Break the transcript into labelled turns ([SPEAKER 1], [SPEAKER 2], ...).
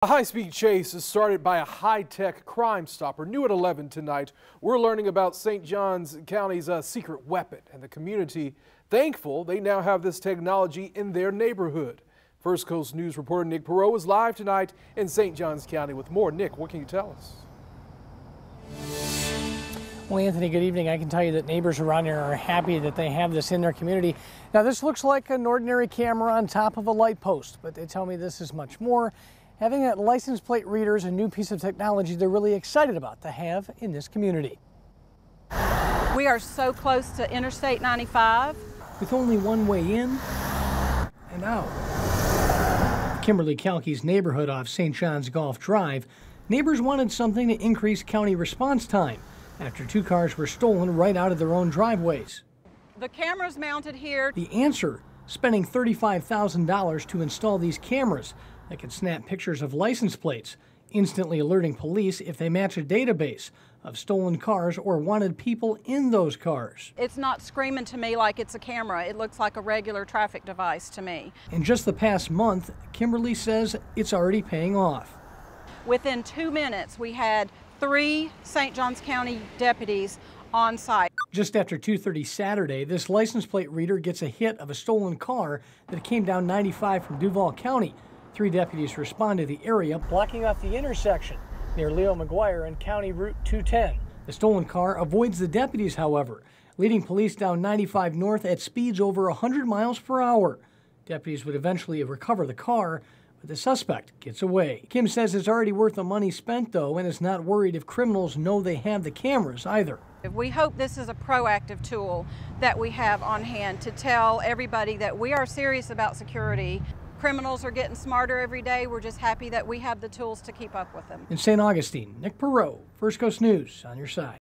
[SPEAKER 1] A high-speed chase is started by a high-tech Crime Stopper. New at 11 tonight, we're learning about St. Johns County's secret weapon, and the community thankful they now have this technology in their neighborhood. First Coast News reporter Nick Perot is live tonight in St. Johns County with more. Nick, what can you tell us?
[SPEAKER 2] Well, Anthony, good evening. I can tell you that neighbors around here are happy that they have this in their community. Now, this looks like an ordinary camera on top of a light post, but they tell me this is much more. Having that license plate reader is a new piece of technology they're really excited about to have in this community.
[SPEAKER 3] We are so close to Interstate 95.
[SPEAKER 2] With only one way in and out. Kimberly Kalke's neighborhood off St. John's Golf Drive, neighbors wanted something to increase county response time after two cars were stolen right out of their own driveways.
[SPEAKER 3] The camera's mounted here.
[SPEAKER 2] The answer, spending $35,000 to install these cameras that can snap pictures of license plates, instantly alerting police if they match a database of stolen cars or wanted people in those cars.
[SPEAKER 3] It's not screaming to me like it's a camera. It looks like a regular traffic device to me.
[SPEAKER 2] In just the past month, Kimberly says it's already paying off.
[SPEAKER 3] Within 2 minutes, we had 3 St. Johns County deputies on site.
[SPEAKER 2] Just after 2:30 Saturday, this license plate reader gets a hit of a stolen car that came down 95 from Duval County. 3 deputies respond to the area, blocking off the intersection near Leo McGuire and County Route 210. The stolen car avoids the deputies, however, leading police down 95 north at speeds over 100 miles per hour. Deputies would eventually recover the car, but the suspect gets away. Kim says it's already worth the money spent, though, and is not worried if criminals know they have the cameras either.
[SPEAKER 3] We hope this is a proactive tool that we have on hand to tell everybody that we are serious about security. Criminals are getting smarter every day. We're just happy that we have the tools to keep up with them.
[SPEAKER 2] In St. Augustine, Nick Perot, First Coast News, on your side.